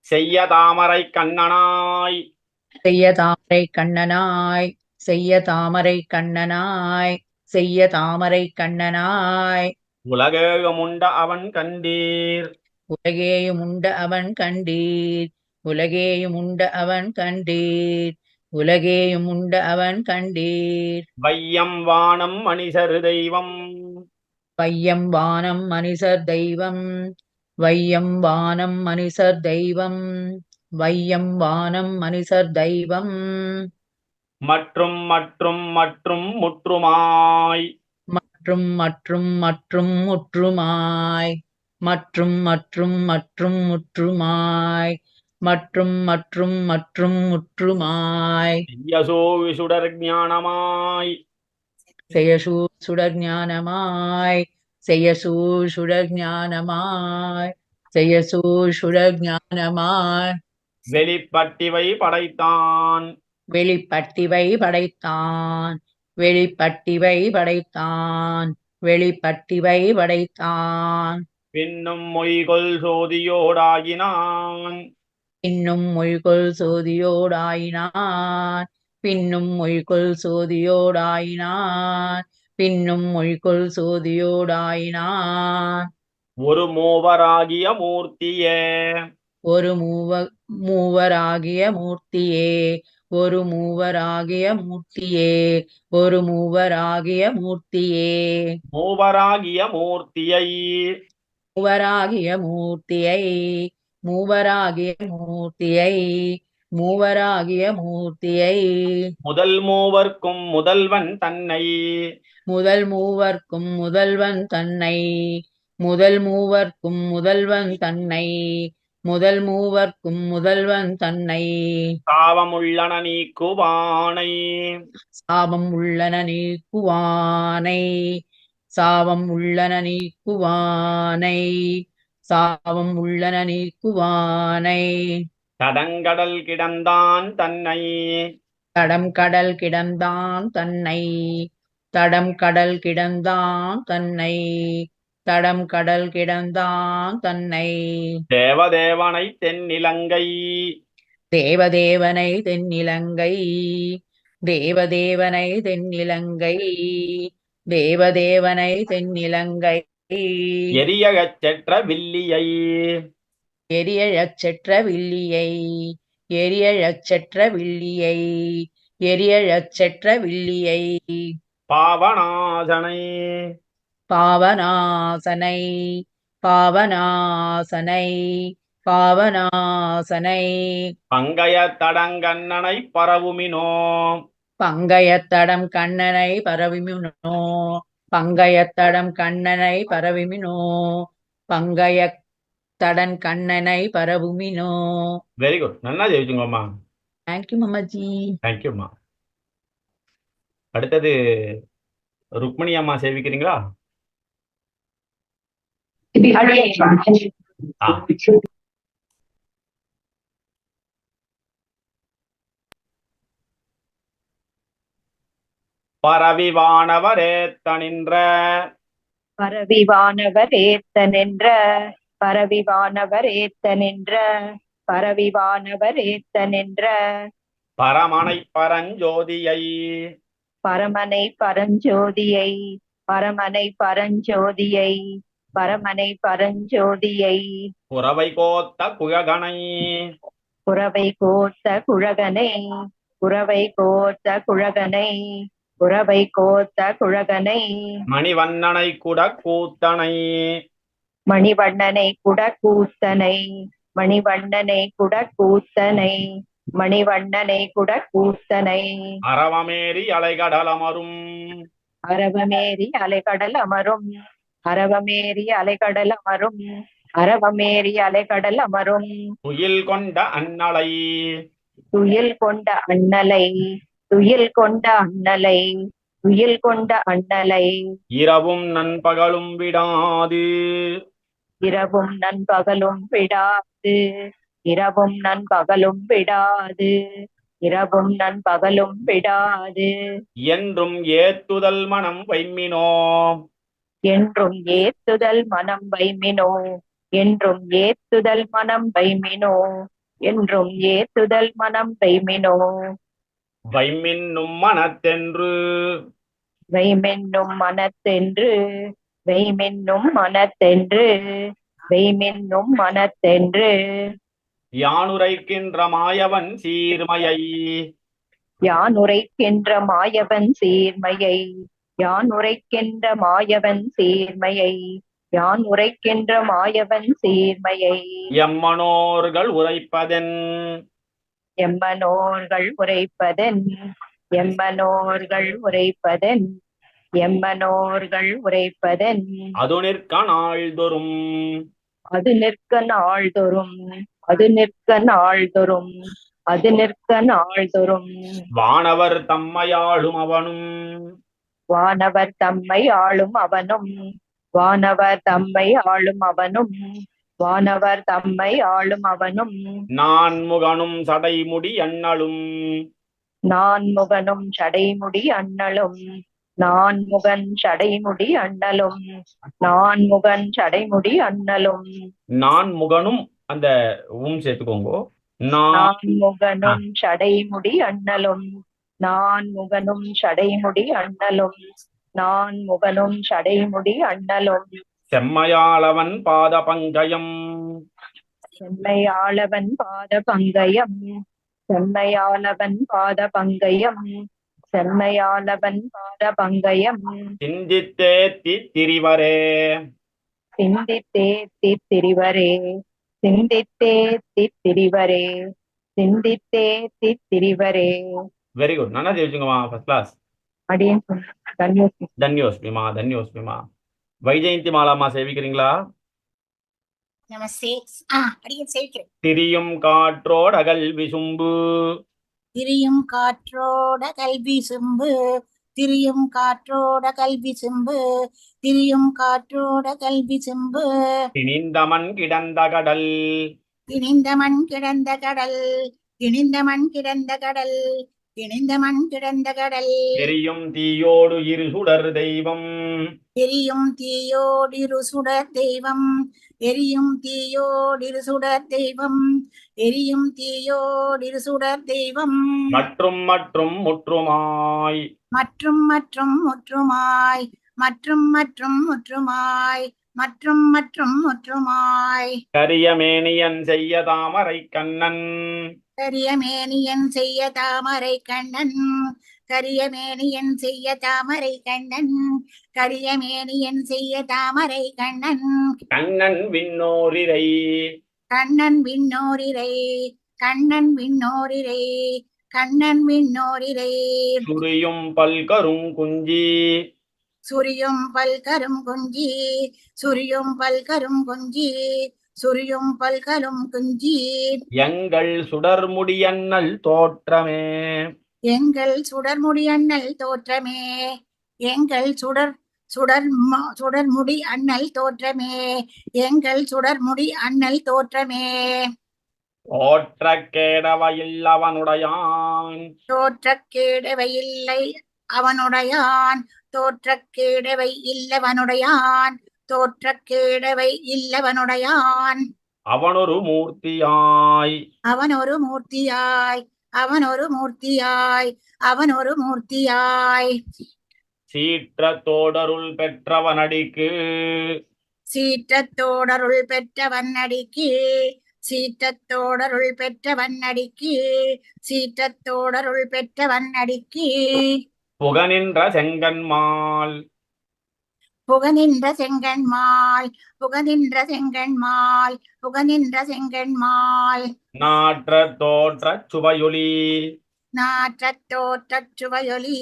செய்ய தாமரை கண்ணனாய் செய்ய தாமரை கண்ணனாய், செய்ய தாமரை கண்ணனாய், செய்ய தாமரை கண்ணனாய். உலகேகமுண்ட அவன் கண்டீர். உலகேயும் உண்ட அவன் கண்டீர், உலகேயும் உண்ட அவன் கண்டீர், உலகேயும் உண்ட அவன் கண்டீர். வையம் வானம் மனிதரு தெய்வம். வையம் வானம் மனிசர் தெய்வம், வையம் வானம் மனிசர் தெய்வம், வையம் வானம் மனிசர் தெய்வம். மற்றும் மற்றும் மற்றும் முற்றுமாய் மற்றும் மற்றும் மற்றும் முற்றுமாய், மற்றும் மற்றும் மற்றும் முற்றுமாய், மற்றும் மற்றும் மற்றும் முற்றுமாய். யசோ சுடர் ஞானமாய் செயசூழ் சுடர் ஞானமாய், செயசூழ் சுடர் ஞானமாய், செயசூழ் சுடர் ஞானமாய். வெளிப்பட்டிவை படைத்தான். வெளிப்பட்டிவை படைத்தான், வெளிப்பட்டிவை படைத்தான், வெளிப்பட்டிவை படைத்தான். பின்னும் மொய்கொள் சோதியோடாகினான். பின்னும் மொய்கொள் சோதியோடாயினான், பின்னும் மொய்கொள் சோதியோடாயினான், பின்னும் மொய்கொள் சோதியோடாயினான். ஒரு மூவராகிய மூர்த்தியே ஒரு மூவராகிய மூர்த்தியே, ஒரு மூவராகிய மூர்த்தியே, ஒரு மூவராகிய மூர்த்தியே. மூவராகிய மூர்த்தியை மூவராகிய மூர்த்தியை, மூவராகிய மூர்த்தியை, மூவராகிய மூர்த்தியை. முதல் மூவர்க்கும் முதல்வன் தன்னை. முதல் மூவர்க்கும் முதல்வன் தன்னை, முதல் மூவர்க்கும் முதல்வன் தன்னை, முதல் மூவர்க்கும் முதல்வன் தன்னை. சாவமுள்ளன நீக்குவானை. சாபம் உள்ளன நீக்குவானை, சாபம் உள்ளன நீக்குவானை, சாபம் உள்ளன நீக்குவானை. தடங்கடல் கிடந்தான் தன்னை. தடம் கடல் கிடந்தான் தன்னை, தடம் கடல் கிடந்தான் தன்னை, தடம் கடல் கிடந்தான் தன்னை. தேவதேவனை தென்னிலங்கை. தேவதேவனை தென்னிலங்கை, தேவதேவனை தென்னிலங்கை, தேவதேவனை தென்னிலங்கை. எரியகச் செற்ற வில்லியை. எரியழச் செற்ற வில்லியை, எரியழச் செற்ற வில்லியை, எரியழச் செற்ற வில்லியை. பாவநாசனை. பாவநாசனை, பாவநாசனை, பாவநாசனை. பங்கய தடங்கண்ணனை பரவுமினோ. பங்கயத்தடம் கண்ணனை பரவிமினோ, பங்கயத்தடம் கண்ணனை பரவிமினோ, பங்கயத்தடன் கண்ணனை பரவுமினோ. வெரி குட், நல்லா ஜெயிச்சுங்கம்மா. தேங்க்யூ மாமாஜி. தேங்க்யூம்மா. அடுத்தது ருக்மணி அம்மா சேவிக்கிறீங்களா? ஆ. பரவிவானவரேத்த நின்ற. பரவிவானவர் ஏத்த நின்ற, பரவிவானவர் ஏத்த நின்ற, பரவிவானவர் ஏத்த நின்ற. பரமனை பரஞ்சோதியை. பரமனை பரஞ்சோதியை, பரமனை பரஞ்சோதியை, பரமனை பரஞ்சோதியை. புறவை கோத்த குழகனை. புறவை கோத்த குழகனை, புறவை கோத்த குழகனை, புறவை கோத்த குழகனை. மணிவண்ணனை குட கூத்தனை. மணிவண்ணனை குட கூத்தனை, மணிவண்ணனை குட கூத்தனை, மணிவண்ணனை குட கூத்தனை. அரவமேறி அலைகடல் அமரும். அரவமேறி அலைகடல் அமரும், அரவமேறி அலைகடல் அமரும், அரவமேறி அலைகடல் அமரும். துயில் கொண்ட அண்ணலை. துயில் கொண்ட அண்ணலை, துயில் கொண்ட அண்ணலை, துயில் கொண்ட அண்ணலை. இரவும் நண்பகலும் விடாது. இரவும் நண்பகலும் விடாது, இரவும் நண்பகலும் விடாது, இரவும் நண்பகலும் விடாது. என்றும் ஏத்துதல் மனம் வைமினோ. என்றும் ஏத்துதல் மனம் வைமினோ, என்றும் ஏத்துதல் மனம் வைமினோ, என்றும் ஏத்துதல் மனம் பெய்மினோ வைமின்னும் மனத்தென்று வெய்மென்னும் மனத்தென்று வெய்மென்னும் மனத்தென்று வெய்மென்னும் மனத்தென்று யானுரைக்கின்ற மாயவன் சீர்மையை யான் உரைக்கின்ற மாயவன் சீர்மையை யான் உரைக்கின்ற மாயவன் சீர்மையை யான் உரைக்கின்ற மாயவன் சீர்மையை எம்மனோர்கள் உரைப்பதென் எம்மனோர்கள் உரைப்பதன் எம்மனோர்கள் உரைப்பதன் எம்மனோர்கள் உரைப்பதன் அது நிற்க நாள்தொறும் அது நிற்க நாள்தொறும் அது நிற்க நாள்தொறும் அது நிற்க நாள்தொறும் வானவர் தம்மையாளும் அவனும் வானவர் தம்மை ஆளும் அவனும் வானவர் தம்மை ஆளும் அவனும் வானவர் தம்மை ஆளும் அவனும் நான் முகனும் சடைமுடி அண்ணலும் நான் முகனும் சடைமுடி அண்ணலும் நான் முகன் சடைமுடி அண்ணலும் நான் முகன் சடைமுடி அண்ணலும் நான் முகனும் அந்த சேர்த்துக்கோங்க நான் நான் முகனும் சடைமுடி அண்ணலும் நான் முகனும் சடைமுடி அண்ணலும் நான் முகனும் சடைமுடி அண்ணலும் செம்மையாளவன் பாத பங்கயம் செம்மையாளவன் பாத பங்கயம் செம்மையாளவன் பாத பங்கயம் செம்மையாளவன் பாத பங்கயம் சிந்தித்தே திரிவரே சிந்தித்தே திரிவரே சிந்தித்தே திரிவரே சிந்தித்தே திரிவரே வெரி குட் நல்லா தெரிவிச்சுங்கம்மா ஃபர்ஸ்ட் கிளாஸ் அடியேன் தன்யோசி தன்யோஸ்மிமா தன்யோஸ்மிமா வைஜெயந்தி மாலாமா சேவிக்கிறீங்களா நமஸ்தே அடியேன் சேவிக்கிறேன். திரியும் காற்றோட அகல் விசும்பு திரியும் காற்றோட கல்வி சிம்பு திரியும் காற்றோட கல்வி சிம்பு திரியும் காற்றோட கல்வி சிம்பு திணிந்தமன் கிடந்த கடல் திணிந்த மண் கிடந்த கடல் திணிந்த மண் கிடந்த கடல் திணிந்த மண் கிடந்த கடல் எரியும் தீயோடு இரு சுடர் தெய்வம் எரியும் தீயோடிரு சுடர் தெய்வம் எரியும் தீயோடிரு சுடர் தெய்வம் எரியும் தீயோடிரு சுடர் தெய்வம் மற்றும் மற்றும் முற்றுமாய் மற்றும் மற்றும் முற்றுமாய் மற்றும் மற்றும் முற்றுமாய் மற்றும் மற்றும் முற்றுமாய் கரியமேனியன் செய்ய தாமரை கண்ணன் கரியமேனியன் செய்ய தாமரை கண்ணன் கரியமேனியன் செய்ய தாமரை கண்ணன் கரியமேனியன் செய்ய தாமரை கண்ணன் கண்ணன் விண்ணோரிரை கண்ணன் விண்ணோரிரை கண்ணன் விண்ணோரிரை கண்ணன் விண்ணோரிரை சுரியும் பல்கரும் குஞ்சி சுரியும் பல்கரும் குஞ்சி சுரியும் பல்கரும் குஞ்சி சுரியும் பல்கரும் குஞ்சி எங்கள் சுடர்முடியண்ணல் தோற்றமே எங்கள் சுடர்முடி அண்ணல் தோற்றமே எங்கள் சுடர்முடி அண்ணல் தோற்றமே எங்கள் சுடர்முடி அண்ணல் தோற்றமே தோற்ற கேடவையில் அவனுடையான் தோற்றக்கேடவை இல்லை அவனுடையான் தோற்றக்கேடவை இல்லவனுடையான் தோற்றக்கேடவை இல்லவனுடையான் அவனொரு மூர்த்தியாய் அவனொரு மூர்த்தியாய் அவனொரு மூர்த்தியாய் அவனொரு மூர்த்தியாய் சீற்ற தோடருள் பெற்றவனடிக்கு சீற்றத்தோடருள் பெற்றவன் அடிக்கு சீற்றத்தோடருள் பெற்றவன் அடிக்கு சீற்றத்தோடருள் பெற்றவன் அடிக்கு புகனின்ற செங்கன்மால் புகனின்ற செங்கன்மால் புகனின்ற செங்கன்மால் புகனின்ற செங்கன்மால் நாற்ற தோற்ற சுவையொலி நாற்றத் தோற்றச் சுவையொலி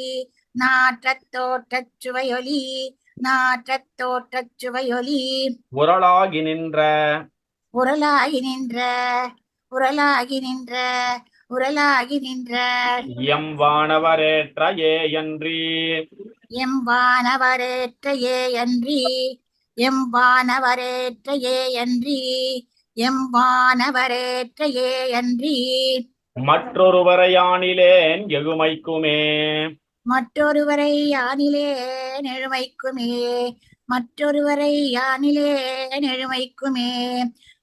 நாற்றத் தோற்றச் சுவையொலி நாற்றத் தோற்றச் சுவையொலி உரளாகி நின்ற உரலாகி நின்ற உரலாகி நின்ற உரலாகி நின்ற எம் வானவரேற்ற ஏயன்றி எம்பானவரேற்றையே அன்றி எம்பானவரேற்றையே அன்றி எம்பானவரேற்றையே அன்றி மற்றொருவரை யானிலேன் எகுமைக்குமே மற்றொருவரை யானிலே நெழுமைக்குமே மற்றொருவரை யானிலே நெழுமைக்குமே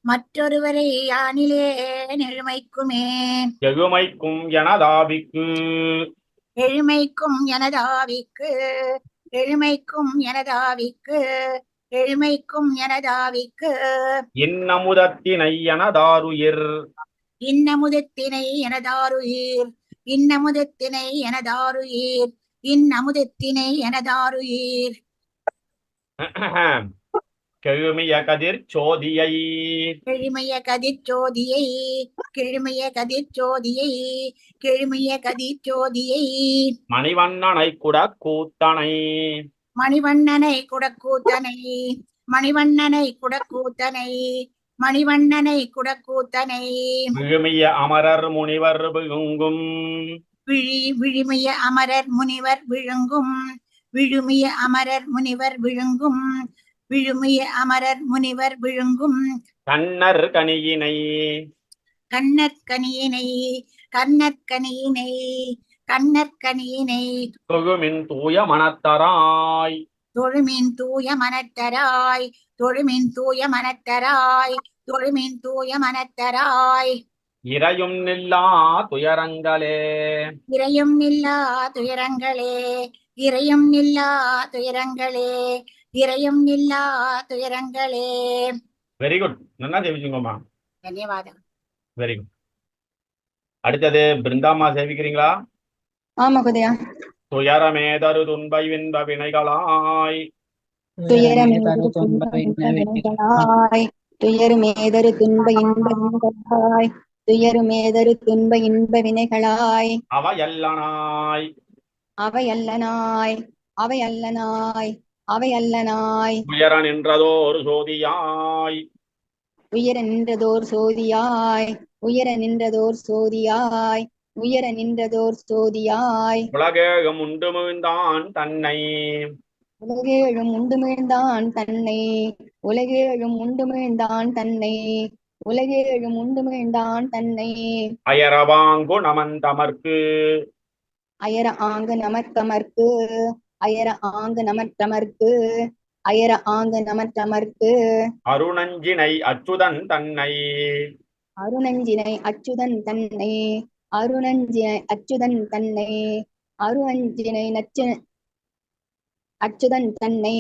மற்றொருவரை யானிலேன் எழுமைக்குமே. எழுமைக்கும் எனதாவிக்கு எழுமைக்கும் எனதாவிக்கு எழுமைக்கும் எனதாவிக்கு எழுமைக்கும் எனதாவிக்கு இன்னமுதத்தினை எனதாருயிர் இன்னமுதத்தினை எனதாருயிர் இன்னமுதத்தினை எனதாருயிர் இன்னமுதத்தினை எனதாருயிர் கெழுமிய கதிர் சோதியை கிழிமைய கதிர்ச்சோதியை கிழிமைய கதிர்ச்சோதியை கிழிமைய கதிர்ச்சோதியை மணிவண்ணனை குடக்கூத்தனை மணிவண்ணனை குடக்கூத்தனை மணிவண்ணனை குடக்கூத்தனை மணிவண்ணனை குடக்கூத்தனை விழுமிய அமரர் முனிவர் விழுங்கும் விழுமிய அமரர் முனிவர் விழுங்கும் விழுமிய அமரர் முனிவர் விழுங்கும் விழுமிய அமரர் முனிவர் விழுங்கும் கண்ணர் கனியினை கண்ணற்கனியினை கண்ணற்கனியினை கண்ணற்கனியினை தொழுமின் தூய மனத்தராய் தொழுமின் தூய மனத்தராய் தொழுமின் தூய மனத்தராய் தொழுமின் தூய மனத்தராய் இறையும் நில்லா துயரங்களே இறையும் இல்லா துயரங்களே இறையும் இல்லா துயரங்களே இறையும் இல்லா துயரங்களே. வெரி குட், நல்லா சேவிச்சுங்கம்மா. தன்யவாதம். Very good. அடுத்தது பிருந்தாமா சேவிக்கிறீங்களா? ஆமாகுதையா. துயரமேதரு துன்பை வின்ப வினைகளாய் துயரமேதரு துன்ப வினைகளாய் துயருமேதரு துன்ப இன்ப வினைகளாய் துயருமேதரு துன்ப இன்ப வினைகளாய் அவையல்லனாய் அவையல்லனாய் அவையல்லனாய் அவையல்லனாய் உயர நின்றதோர் சோதியாய் உயர நின்றதோர் சோதியாய் உயர நின்றதோர் சோதியாய் உயர நின்றதோர் சோதியாய் உலகேகம் உண்டு மிழ்ந்தான் தன்னை உலகேழும் உண்டுமிழ்ந்தான் தன்னை உலகேழும் உண்டுமிழ்ந்தான் தன்னை உலகேழும் உண்டுமிழ்ந்தான் தன்னை அயரவாங்கு நமந்தமர்க்கு அயர ஆங்கு நமர்த்தமர்க்கு அயர ஆங்கு நமர்த்தமர்க்கு அயர ஆங்கு நமர்த்தமர்க்கு அருணஞ்சினை அச்சுதன் தன்னை அருணஞ்சினை அச்சுதன் தன்னை அருணஞ்சினை அச்சுதன் தன்னை அருணஞ்சினை நச்சு அச்சுதன் தன்னை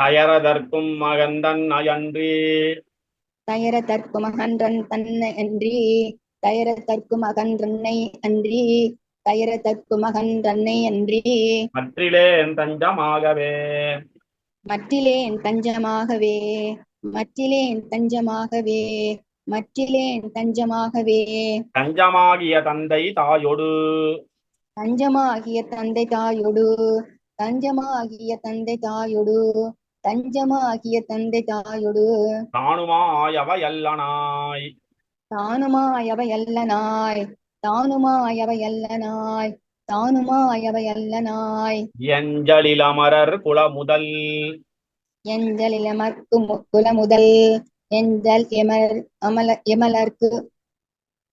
அயரதற்கும் மகந்தன் அயன்றி தயர தற்கு மகன்றன் தன்னை அன்றி தயர தற்கு மகன்றன்னை அன்றி தயர தற்கு மகன்றன்னை அன்றி மற்றிலேன் தஞ்சமாகவே மற்றிலேன் தஞ்சமாகவே மற்றிலேன் தஞ்சமாகவே மற்றிலேன் தஞ்சமாகவே தஞ்சமாகிய தந்தை தாயொடு தஞ்சமாகிய தந்தை தாயொடு தஞ்சமாகிய தந்தை தாயொடு தஞ்சமாகிய தந்தை தாயொடு தானுமாயவையல்லனாய் தானுமாயவையல்லனாய் தானுமாயவையல்லனாய் தானுமாயவையல்லனாய் எஞ்சலில் அமரர் குலமுதல் எஞ்சலிலமர்க்கு குலமுதல் எஞ்சல் எமலர்க்கு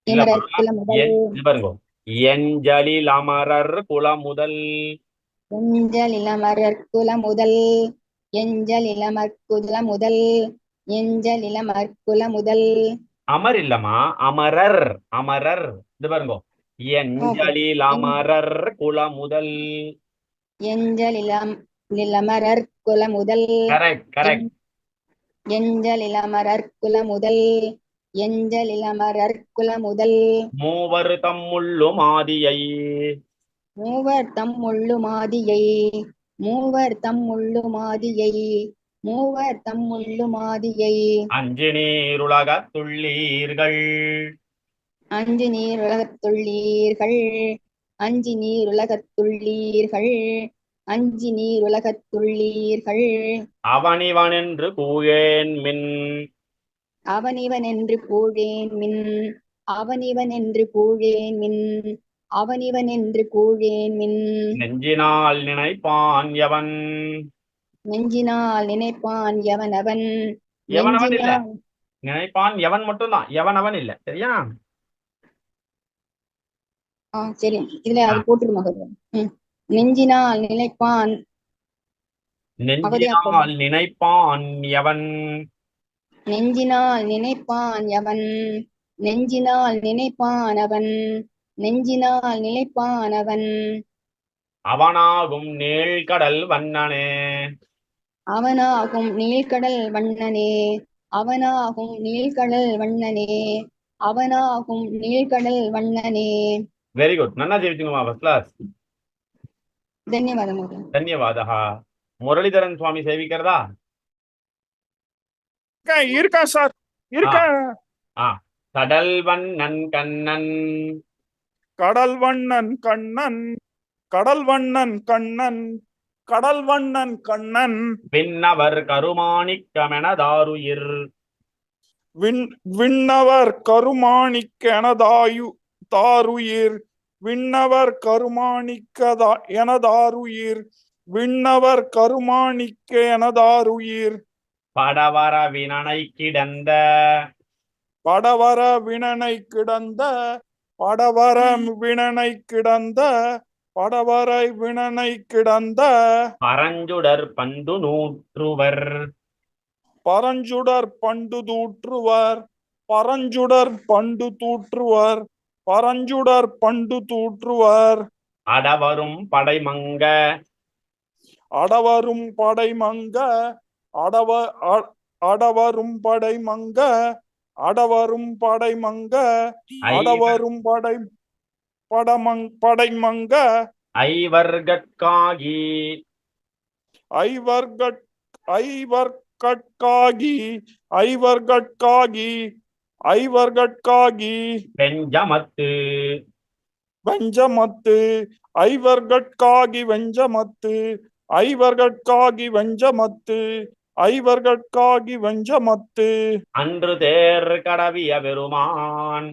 எமரர் குலமுதல் பாருங்க, எஞ்சலில் அமரர் குலமுதல் எஞ்சலிலமரர் குலமுதல் எஞ்சலிலமர்குல முதல் எஞ்சலிலமர்குல முதல் அமர் இல்லமா, அமரர் அமரர். இது பாருங்க, எஞ்சலில் அமரர் குலமுதல். எஞ்சலிலமரர் குலமுதல் கரெக்ட் கரெக்ட். எஞ்சலிலமரர் குலமுதல் எஞ்சலிலமரர் குலமுதல் மூவர் தம்முள்ளு மாதியை மூவர் தம்முள்ளு மாதியை மூவர் தம்முள்ளு மாதியை மூவர் தம்முள்ளு மாதியை அஞ்சு நீருலகத் துள்ளீர்கள் அஞ்சு நீருலகத்துள்ளீர்கள் அஞ்சு நீருலகத்துள்ளீர்கள் அஞ்சு நீருலகத்துள்ளீர்கள் அவனிவன் என்று கூழேன் மின் அவனிவன் என்று கூழேன் மின் அவனிவன் என்று கூழேன் மின் அவனிவன் என்று கூழேன் மின் நெஞ்சினால் நினைப்பான் எவன் நெஞ்சினால் நினைப்பான் எவனவன் எவனவன் இல்ல, நெஞ்சினால் நினைப்பான் எவன் மட்டும்தான், எவனவன் இல்ல. சரியா? சரி, இதுல அது போட்டுருமா? நெஞ்சினால் நினைப்பான் நெஞ்சினால் நினைப்பான் எவன் நெஞ்சினால் நினைப்பான் எவன் நெஞ்சினால் நினைப்பான் அவன் நெஞ்சினால் நினைப்பான் அவன் அவனாகும் நீழ்கடல் வண்ணனே அவனாகும் நீழ்கடல் வண்ணனே அவனாகும் நீழ்கடல் வண்ணனே அவனாகும் நீழ்கடல் வண்ணனே. Very good. நன்னா ஜெயிச்சுங்கம்மா, ஃபர்ஸ்ட் கிளாஸ். ಧನ್ಯವಾದ ಮಹೋದಯ. ಧನ್ಯವಾದः. முரளிதரன் சுவாமி சேவிக்கிறதா? இருக்கா சார், இருக்கா. கடல் வண்ணன் கண்ணன் கடல் வண்ணன் கண்ணன், கடல் வண்ணன் கண்ணன், கடல் வண்ணன் கண்ணன். விண்ணவர் கருமாணிக்கமெனதாருயிர் விண்ணவர் கருமாணிக்கெனதாயு தாருயிர், விண்ணவர் கருமாணிக்கதா எனதாருயிர், விண்ணவர் கருமாணிக்க எனதாருயிர். படவர வினனை கிடந்த படவர வினனை கிடந்த, படவர வினனை கிடந்த, படவரை வினனை கிடந்த. பரஞ்சுடர் பண்டு நூற்றுவர் பரஞ்சுடர் பண்டு தூற்றுவர், பரஞ்சுடர் பண்டு தூற்றுவர், பரஞ்சுடர் பண்டு தூற்றுவர். அடவரும் படைமங்க அடவரும் படைமங்க, அடவரும் படைமங்க, அடவரும் படைமங்க, அடவரும் படைமங்க. ஐவர்கட்காகி ஐவர்கட்காகி, ஐவர்கட்காகி, ஐவர்கட்காகி. வெஞ்சமத்து வெஞ்சமத்து, ஐவர்கட்காகி வெஞ்சமத்து, ஐவர்கட்காகி வெஞ்சமத்து, ஐவர்கட்காகி வெஞ்சமத்து. அன்று தேர் கடவிய பெருமான்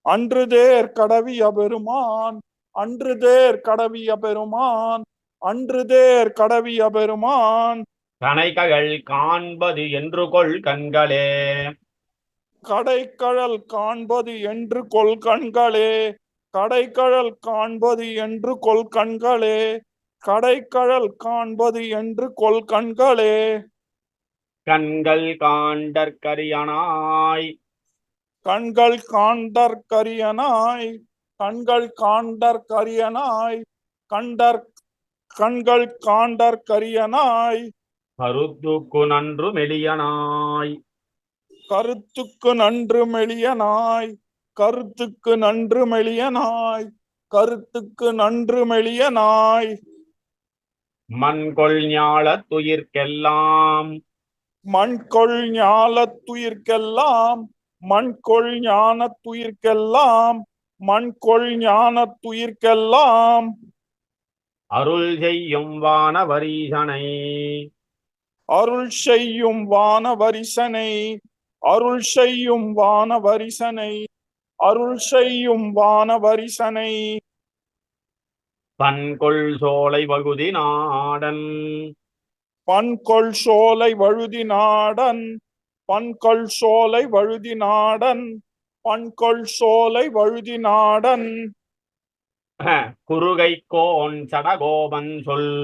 அன்று தேர் கடவிய பெருமான், அன்று தேர் கடவிய பெருமான், அன்று தேர் கடவிய பெருமான். கணைகள் காண்பது என்று கொள் கண்களே கடைக்கழல் காண்பது என்று கொள் கண்களே, கடைக்கழல் காண்பது என்று கொள் கண்களே, கடைக்கழல் காண்பது என்று கொள் கண்களே. கண்கள் காண்டற்கரியனாய் கண்கள் காண்டற்கரியனாய், கண்கள் காண்டற்கரியனாய், கண்கள் காண்டற்கரியனாய். கருத்துக்கு நன்று மெலியனாய் கருத்துக்கு நன்று மெலியனாய், கருத்துக்கு நன்று மெலியனாய், கருத்துக்கு நன்று மெலியனாய். மண்கொள் ஞாலத்துயிர்க்கெல்லாம் மண்கொள் ஞாலத்துயிர்க்கெல்லாம், மண்கொள் ஞானத்துயிர்க்கெல்லாம், மண்கொள் ஞானத்துயிர்க்கெல்லாம். அருள் செய்யும் வானவரீசனை அருள் செய்யும் வானவரிசனை, அருள் செய்யும் வானவரிசனை, அருள் செய்யும் வானவரிசனை. பண்கொள் சோலை வகுதி நாடன் பண்கொள் சோலை வழுதி நாடன், பண்கொள் சோலை வழுதி நாடன், பண்கொள் சோலை வழுதி நாடன். குறுகைக்கோன் சடகோபன் சொல்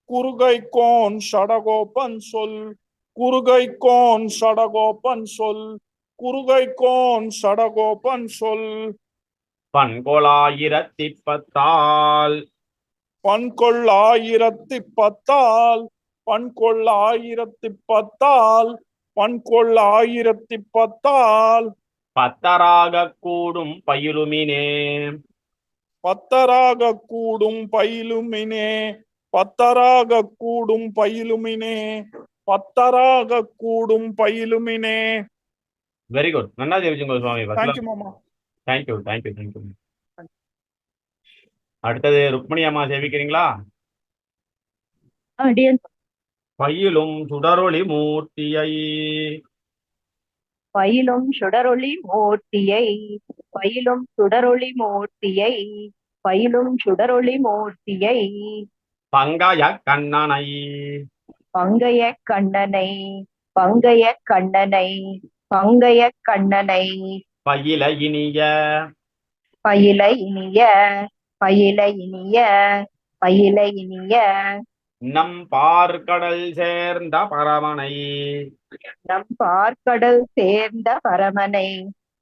குறுகைக்கோன் சடகோபன் சொல், குறுகைக்கோன் சடகோபன் சொல், குறுகைக்கோன் சடகோபன் சொல். பண்கொளாயிரத்திப்பத்தால் பண்கொள்ளாயிரத்திப்பத்தால், பண்கொள்ளாயிரத்திப்பத்தால், பண்கொள்ளாயிரத்திப்பத்தால். பத்தராக கூடும் பயிலுமினே பத்தராக கூடும் பயிலுமினே, பத்தராக கூடும் பயிலுமினே, பத்தராக கூடும் பயிலுமினே. Very good. நன்னா ஜெயிச்சுங்க சுவாமி. தேங்க்யூ மாமா. தேங்க்யூ. அடுத்தது ருக்மணி அம்மா சேவிக்கிறீங்களா? பயிலும் சுடரொளி மூர்த்தியை பயிலும் சுடரொளி மூர்த்தியை, பயிலும் சுடரொளி மூர்த்தியை, பயிலும் சுடரொளி மூர்த்தியை. பங்கய கண்ணனை பங்கைய கண்ணனை, பங்கைய கண்ணனை, பங்கைய கண்ணனை. பயில இனிய பயில இனிய, பயில இனிய, பயில இனிய. நம் பார்க்கடல் சேர்ந்த பரமனை நம் பார்க்கடல் சேர்ந்த பரமனை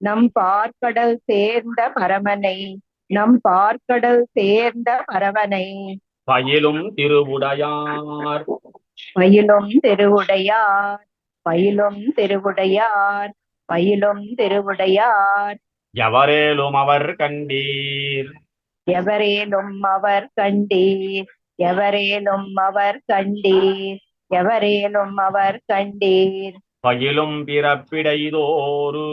நம் பார்க்கடல் சேர்ந்த பரமனை நம் பார்க்கடல் சேர்ந்த பரமனை பயிலும் திருவுடையார் பயிலும் திருவுடையார் பயிலும் திருவுடையார் பயிலும் திருவுடையார் எவரேலும் அவர் கண்டீர் எவரேலும் அவர் கண்டீர் எவரேலும் அவர் கண்டீர் எவரேலும் அவர் கண்டீர் பயிலும் பிறப்பிடைதோறு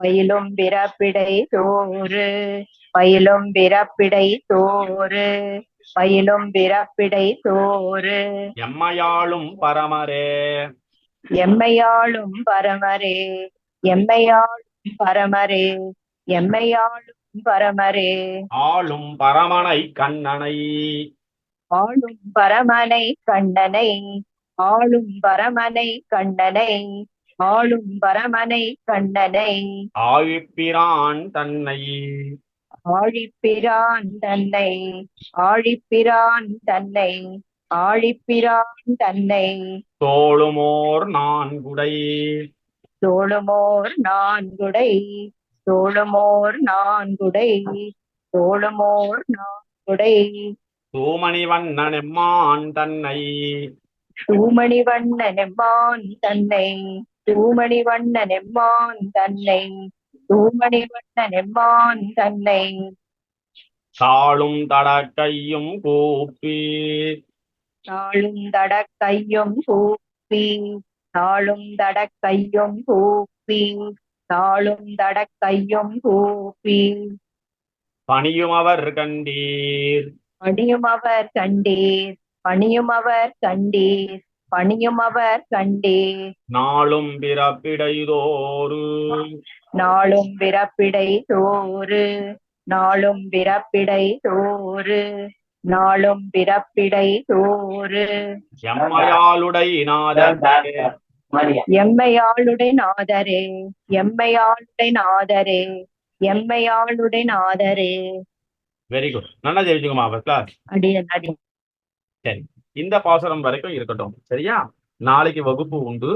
பயிலும் பிறப்பிடை தோறு பயிலும் பிறப்பிடை தோறு பயிலும் பிறப்பிடை தோறு எம்மையாளும் பரமரே எம்மையாளும் பரமரே எம்மையாளும் பரமரே எம்மையாளும் பரமரே ஆளும் பரமனை கண்ணனை ஆளும் பரமனை கண்ணனை ஆளும் பரமனை கண்ணனை ஆளும் பரமனை கண்ணனை ஆழிப்பிரான் தன்னை ஆழிப்பிரான் தன்னை ஆழிப்பிரான் தன்னை ஆழிப்பிரான் தன்னை தோளுமோர் நான்குடை தோளுமோர் நான்குடை தோளுமோர் நான்குடை தோளுமோர் நான்குடை தூமணி வண்ணன் எம்மான் தன்னை தூமணி வண்ணன் எம்மான் தன்னை தூமணி வண்ணன் எம்மான் தன்னை தூமணி வண்ணன் எம்மான் தன்னை தாளும் தடக்கையும் கூப்பி தாளும் தடக்கையும் கூப்பி தாளும் தடக்கையும் கூப்பி தாளும் தடக்கையும் கூப்பி பணியும் அவர் கண்டீர் பணியும் அவர் கண்டீர் பணியும் அவர் கண்டீர் பணியும் அவர் கண்டீர் நாளும் பிறப்பிடைதோறு நாளும் பிறப்பிடை தோறு நாளும் பிறப்பிடை தோறு நாளும் பிறப்பிடை தோறு எம்மையாளுடை நாதரே எம்மையாளுடை நாதரே எம்மையாளுடை நாதரே எம்மையாளுடை நாதரே வெரி குட் நல்லா ஜெயிச்சுக்குமா கிளாஸ். அடியன் அடி சரி, இந்த பாசுரம் வரைக்கும் இருக்கட்டும். சரியா? நாளைக்கு வகுப்பு உண்டு,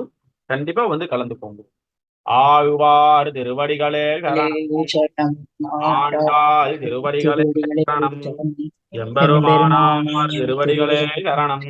கண்டிப்பா வந்து கலந்துக்கோங்க. ஆழ்வார் திருவடிகளே சரணம். ஆண்டாள் திருவடிகளே சரணம். எம்பெருமானார் திருவடிகளே சரணம்.